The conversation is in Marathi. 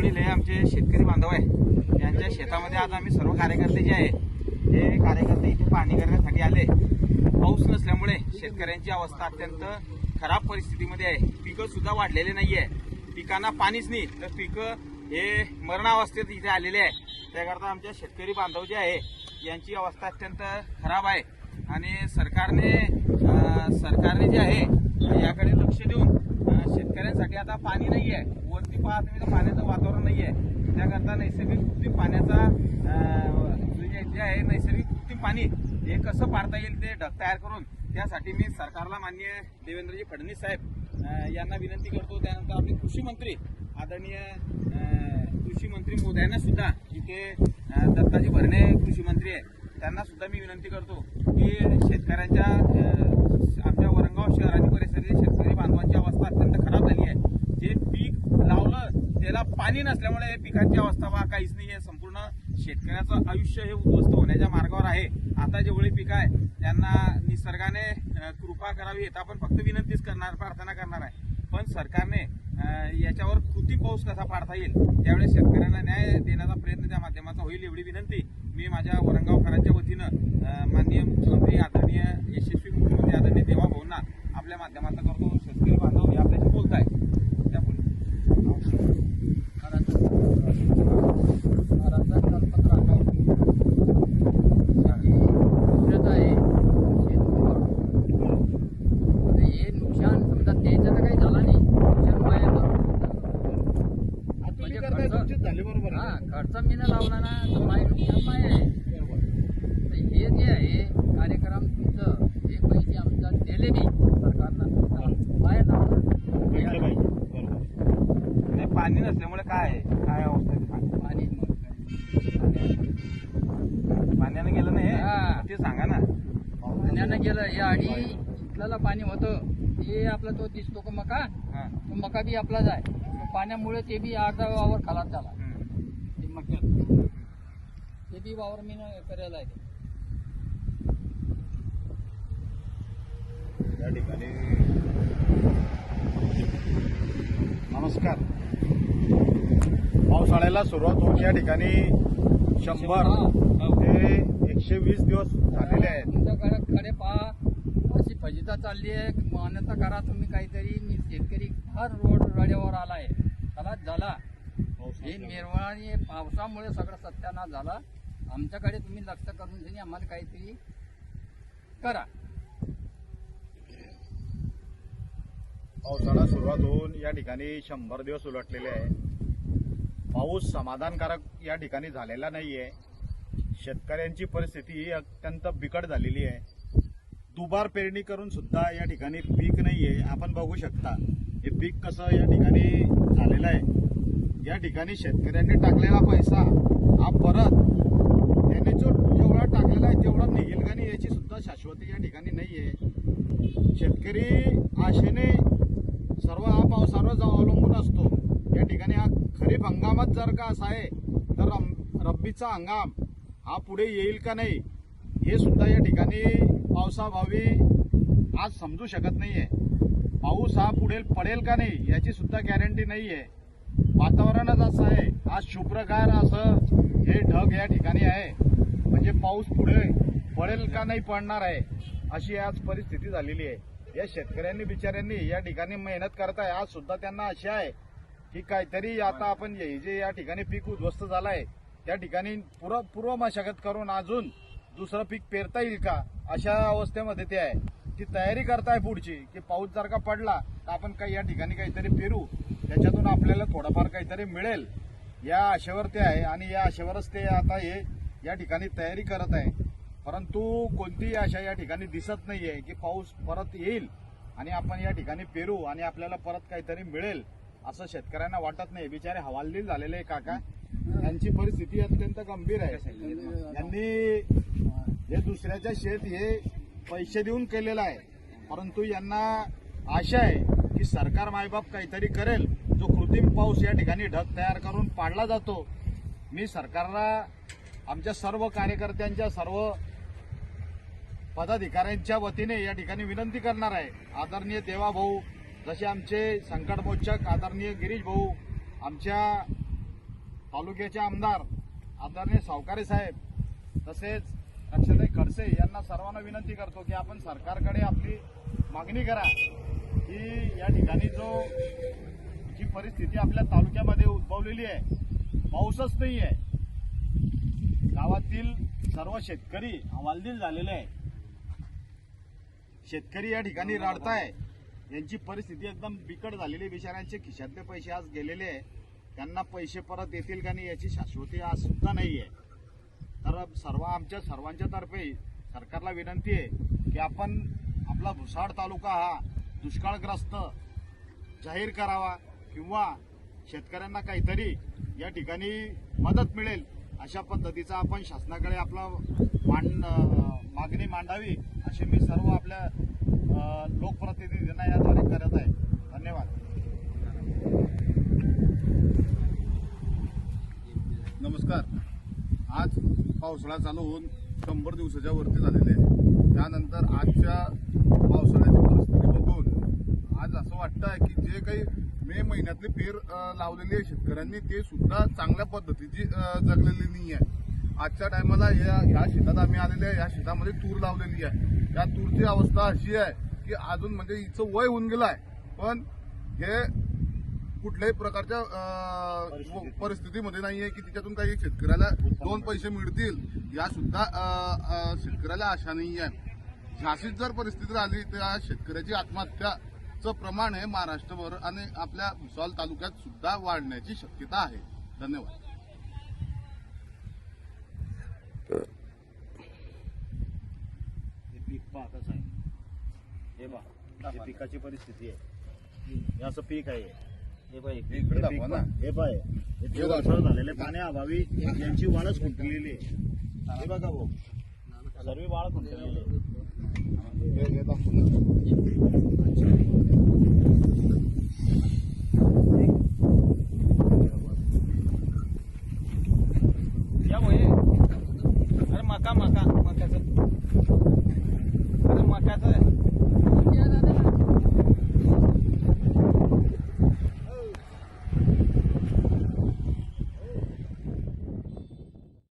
जवळील हे आमचे शेतकरी बांधव आहे यांच्या शेतामध्ये आज आम्ही सर्व कार्यकर्ते जे आहे हे कार्यकर्ते इथे पाहणी करण्यासाठी आले। पाऊस नसल्यामुळे शेतकऱ्यांची अवस्था अत्यंत खराब परिस्थितीमध्ये आहे। पिकं सुद्धा वाढलेले नाहीये, पिकांना पाणीच नाही तर पिकं हे मरणावस्थेत इथे आलेले आहे। त्याकरता आमच्या शेतकरी बांधव जे आहे यांची अवस्था अत्यंत खराब आहे आणि सरकारने जे आहे याकडे लक्ष देऊन शेतकऱ्यांसाठी आता पाणी नाही आहे। वरती पहा तुम्ही तर पाण्याचं वातावरण नाही आहे, त्याकरता नैसर्गिक कृत्रिम पाण्याचा जे आहे नैसर्गिक कृत्रिम पाणी हे कसं पाडता येईल ते ढग तयार करून त्यासाठी मी सरकारला माननीय देवेंद्रजी फडणवीस साहेब यांना विनंती करतो। त्यानंतर आपले कृषी मंत्री आदरणीय कृषी मंत्री मोदयांना सुद्धा इथे दत्ताजी भरणे कृषी मंत्री आहे त्यांना सुद्धा मी विनंती करतो की शेतकऱ्यांच्या आपल्या वरंगाव शहर आणि परिसरातील शेतकरी बांधवांची अवस्था अत्यंत खराब झाली आहे। जे पीक लावलं त्याला पाणी नसल्यामुळे पिकांची अवस्था काहीच नाही आहे। संपूर्ण शेतकऱ्याचं आयुष्य हे उद्ध्वस्त होण्याच्या मार्गावर आहे। आता जेवढे पीक आहे त्यांना निसर्गाने कृपा करावी येत आपण फक्त विनंतीच करणार, प्रार्थना करणार आहे। पण सरकारने याच्यावर कृती पाऊस कसा पाडता येईल त्यावेळेस शेतकऱ्यांना न्याय देण्याचा प्रयत्न त्या माध्यमाचा होईल एवढी विनंती मी माझ्या वरंगावकरांच्या वतीनं माननीय मुख्यमंत्री आदरणीय यशस्वी मुख्यमंत्री आदरणीय देवा भाऊंना आपल्या माध्यमाचा करतो। शेतकरी बांधव हे आपल्याशी बोलत आहे खर्च मी न लावला ना तर माय नुकसान माय आहे। तर हे जे आहे कार्यक्रम तुमचं हे पैसे आमच्या दिले बी सरकारनं माय लावलं पाणी नसल्यामुळे काय अवस्था आहे? पाण्यानं गेलं नाही ते सांगा ना। पाण्यानं गेलं या आडी इथला पाणी होतं ते आपला तो दिसतो का मका, तो मका बी आपलाच आहे। पाण्यामुळे ते बी अर्धा वावर खालात झाला ते बी वावर मी करायला आहे। या ठिकाणी नमस्कार, पावसाळ्याला सुरुवात होऊन या ठिकाणी 100 ते 120 दिवस झालेले आहेत। तुमच्याकडे पहा अशी फजिता चालली आहे, मान्यता करा तुम्ही काहीतरी। मी शेतकरी हर रोड रड्यावर आलाय, त्याला झाला हे निर्वाणी पावसामुळे सगळं सत्यानाश झाला। आमच्याकडे तुम्ही लक्ष करून देणे आम्हाला काहीतरी करा। पावसाळा सुरुवात होऊन या ठिकाणी 100 दिवस उलटलेले आहे। पाऊस समाधानकारक या ठिकाणी झालेला नाहीये। शेतकऱ्यांची परिस्थिती ही अत्यंत बिकट झालेली आहे। दुबार पेरणी करून सुद्धा या ठिकाणी पीक नाहीये। आपण बघू शकता हे पीक कसं या ठिकाणी झालेलं आहे। या ठिकाणी शेतकऱ्यांनी टाकलेला पैसा हा परत त्यांनी जेवढा टाकलेला आहे तेवढा निघेल का नाही याची सुद्धा शाश्वती या ठिकाणी नाहीये। शेतकरी आशेने सर्व हा पावसावर अवलंबून असतो। या ठिकाणी हा खरीप हंगामात जर का असा आहे तर रब्बीचा हंगाम हा पुढे येईल का नाही हे सुद्धा या ठिकाणी पावसाभावी आज समजू शकत नाहीये। पाऊस हा पुढे पडेल का नाही याची सुद्धा गॅरंटी नाहीये। वातावरणच असं आहे, आज शुभ्रगार असं हे ढग या ठिकाणी आहे, म्हणजे पाऊस पुढे पडेल का नाही पडणार आहे अशी आज परिस्थिती झालेली आहे। या शेतकऱ्यांनी बिचाऱ्यांनी या ठिकाणी मेहनत करताय, आज सुद्धा त्यांना आशा आहे की काहीतरी आता आपण हे जे या ठिकाणी पीक उद्ध्वस्त झालंय त्या ठिकाणी पूर्व मशागत करून अजून दुसरं पीक पेरता येईल का अशा अवस्थेमध्ये ते आहे। ती तयारी करताय पुढची की पाऊस जर का पडला तर आपण काही या ठिकाणी काहीतरी पेरू, त्याच्यातून आपल्याला थोडंफार काहीतरी मिळेल या आशेवर ते आहे आणि या आशेवरच ते आता हे या ठिकाणी तयारी करत आहे। परंतु कोणतीही आशा या ठिकाणी दिसत नाहीये की पाऊस परत येईल आणि आपण या ठिकाणी पेरू आणि आपल्याला परत काहीतरी मिळेल असं शेतकऱ्यांना वाटत नाही। बिचारे हवालदिल झालेले काका, यांची परिस्थिती अत्यंत गंभीर आहे। यांनी हे दुसऱ्याच्या शेत हे पैसे देऊन केलेलं आहे, परंतु यांना आशा आहे की सरकार मायबाप काहीतरी करेल, जो कृत्रिम पाऊस या ठिकाणी ढग तयार करून पाडला जातो। मी सरकारला आमच्या सर्व कार्यकर्त्यांच्या सर्व पदाधिकाऱ्यांच्या वतीने या ठिकाणी विनंती करणार आहे। आदरणीय देवा भाऊ, जसे आमचे संकटमोचक आदरणीय गिरीश भाऊ, आमच्या तालुक्याचे आमदार आदरणीय सावकारे साहेब तसेच अक्षताई खडसे यांना सर्वांना विनंती करतो की आपण सरकारकडे आपली मागणी करा की या ठिकाणी जी परिस्थिती आपल्या तालुक्यामध्ये उद्भवलेली आहे, पाऊसच नाही आहे, गावातील सर्व शेतकरी हवालदिल झालेले आहे, शेतकरी या ठिकाणी रडताय, यांची परिस्थिती एकदम बिकट झालेली, बिचाऱ्यांचे खिशातले पैसे आज गेलेले आहे, त्यांना पैसे परत येतील का नाही याची शाश्वती आज सुद्धा नाही आहे. तर आमच्या सर्वांच्या तर्फे सरकारला विनंती आहे की आपण आपला भुसाड तालुका हा दुष्काळग्रस्त जाहीर करावा किंवा शेतकऱ्यांना काहीतरी या ठिकाणी मदत मिळेल अशा पद्धतीचा आपण शासनाकडे आपला मागणी मांडावी असे मी सर्व आपल्या लोकप्रतिनिधींना याद्वारे करत आहे. धन्यवाद. नमस्कार. आज पावसाळा चालू होऊन 100 दिवसाच्या वरती झालेले आहे. त्यानंतर आजच्या पावसाळ्याची परिस्थिती बघून आज असं वाटतं की जे काही मे महिन्यातली पेर लावलेली आहे शेतकऱ्यांनी ते सुद्धा चांगल्या पद्धतीची जगलेली नाही आहे. आजच्या टायमाला या शेतात आम्ही आलेले आहे, या शेतामध्ये तूर लावलेली आहे. या तूरची अवस्था अशी आहे की अजून म्हणजे हिचं वय होऊन गेलं आहे, पण हे कुठल्याही प्रकारच्या परिस्थितीमध्ये नाहीये की तिच्यातून काही शेतकऱ्याला 2 पैसे मिळतील या सुद्धा शेतकऱ्याला आशा नाही आहे. झाशीत जर परिस्थिती आली तर या शेतकऱ्याची आत्महत्याचं प्रमाण हे महाराष्ट्रभर आणि आपल्या भुसावळ तालुक्यात सुद्धा वाढण्याची शक्यता आहे. धन्यवाद. पीक पहा कसं आहे, हे पहा ही पिकाची परिस्थिती आहे, हे असं पीक आहे, हे पाय इकडे दाखवा ना. हे पाय हे वर्षाळ झालेले पाण्याअभावी यांची वाळच खुंटलेली आहे. हे बघा भाऊ, सर्व वाळ खुंटलेली आहे. हे दाखवा ना.